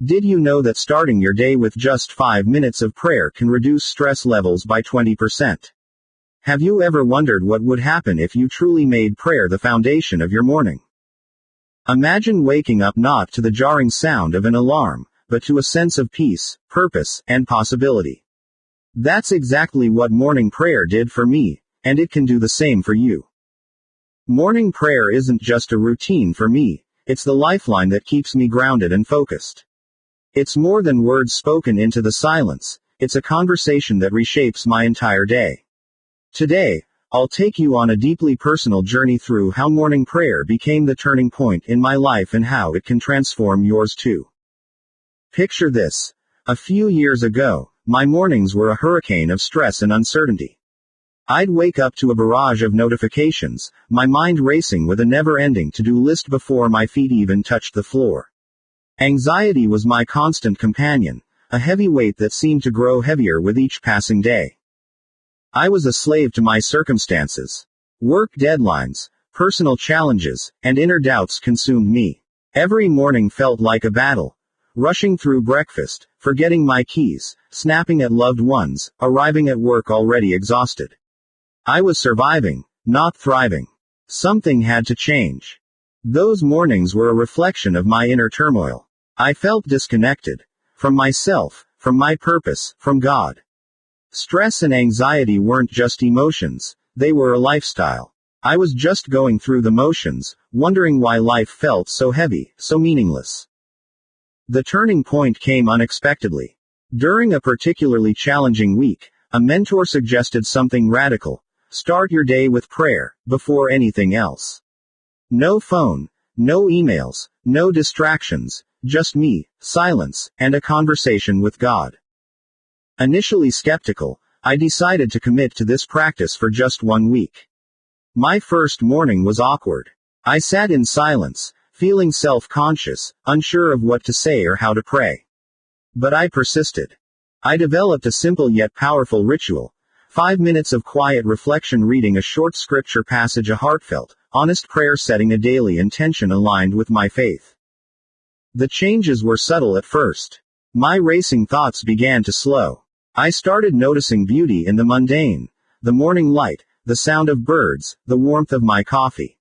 Did you know that starting your day with just 5 minutes of prayer can reduce stress levels by 20%? Have you ever wondered what would happen if you truly made prayer the foundation of your morning? Imagine waking up not to the jarring sound of an alarm, but to a sense of peace, purpose, and possibility. That's exactly what morning prayer did for me, and it can do the same for you. Morning prayer isn't just a routine for me, it's the lifeline that keeps me grounded and focused. It's more than words spoken into the silence, it's a conversation that reshapes my entire day. Today, I'll take you on a deeply personal journey through how morning prayer became the turning point in my life and how it can transform yours too. Picture this. A few years ago, my mornings were a hurricane of stress and uncertainty. I'd wake up to a barrage of notifications, my mind racing with a never-ending to-do list before my feet even touched the floor. Anxiety was my constant companion, a heavy weight that seemed to grow heavier with each passing day. I was a slave to my circumstances. Work deadlines, personal challenges, and inner doubts consumed me. Every morning felt like a battle. Rushing through breakfast, forgetting my keys, snapping at loved ones, arriving at work already exhausted. I was surviving, not thriving. Something had to change. Those mornings were a reflection of my inner turmoil. I felt disconnected. From myself, from my purpose, from God. Stress and anxiety weren't just emotions, they were a lifestyle. I was just going through the motions, wondering why life felt so heavy, so meaningless. The turning point came unexpectedly. During a particularly challenging week, a mentor suggested something radical. Start your day with prayer, before anything else. No phone, no emails, no distractions, just me, silence, and a conversation with God. Initially skeptical, I decided to commit to this practice for just 1 week. My first morning was awkward. I sat in silence, feeling self-conscious, unsure of what to say or how to pray. But I persisted. I developed a simple yet powerful ritual. 5 minutes of quiet reflection, reading a short scripture passage, a heartfelt, honest prayer, setting a daily intention aligned with my faith. The changes were subtle at first. My racing thoughts began to slow. I started noticing beauty in the mundane, the morning light, the sound of birds, the warmth of my coffee.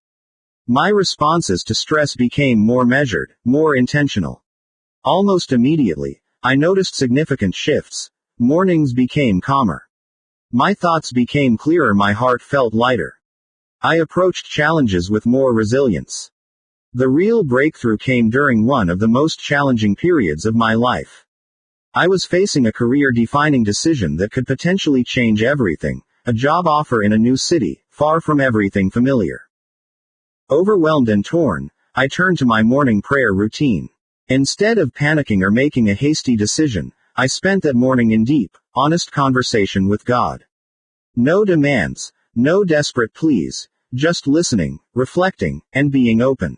My responses to stress became more measured, more intentional. Almost immediately, I noticed significant shifts. Mornings became calmer. My thoughts became clearer, my heart felt lighter. I approached challenges with more resilience. The real breakthrough came during one of the most challenging periods of my life. I was facing a career-defining decision that could potentially change everything, a job offer in a new city, far from everything familiar. Overwhelmed and torn, I turned to my morning prayer routine. Instead of panicking or making a hasty decision, I spent that morning in deep, honest conversation with God. No demands, no desperate pleas, just listening, reflecting, and being open.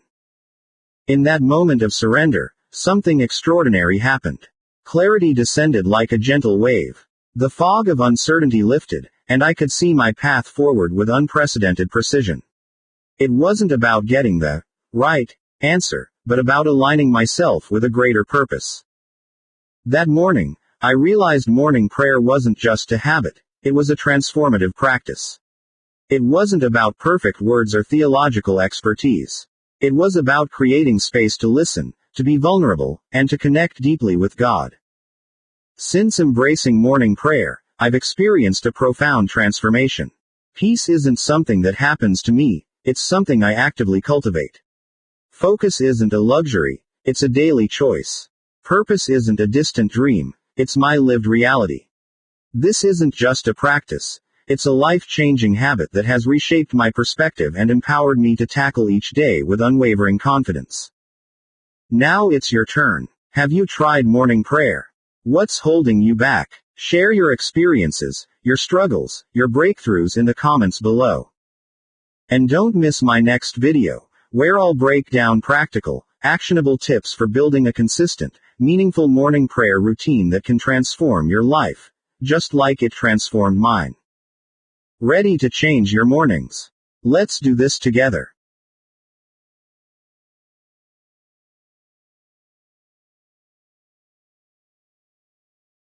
In that moment of surrender, something extraordinary happened. Clarity descended like a gentle wave. The fog of uncertainty lifted, and I could see my path forward with unprecedented precision. It wasn't about getting the right answer, but about aligning myself with a greater purpose. That morning, I realized morning prayer wasn't just a habit, it was a transformative practice. It wasn't about perfect words or theological expertise. It was about creating space to listen, to be vulnerable, and to connect deeply with God. Since embracing morning prayer, I've experienced a profound transformation. Peace isn't something that happens to me, it's something I actively cultivate. Focus isn't a luxury, it's a daily choice. Purpose isn't a distant dream, it's my lived reality. This isn't just a practice, it's a life-changing habit that has reshaped my perspective and empowered me to tackle each day with unwavering confidence. Now it's your turn. Have you tried morning prayer? What's holding you back? Share your experiences, your struggles, your breakthroughs in the comments below. And don't miss my next video, where I'll break down practical, actionable tips for building a consistent, meaningful morning prayer routine that can transform your life, just like it transformed mine. Ready to change your mornings? Let's do this together.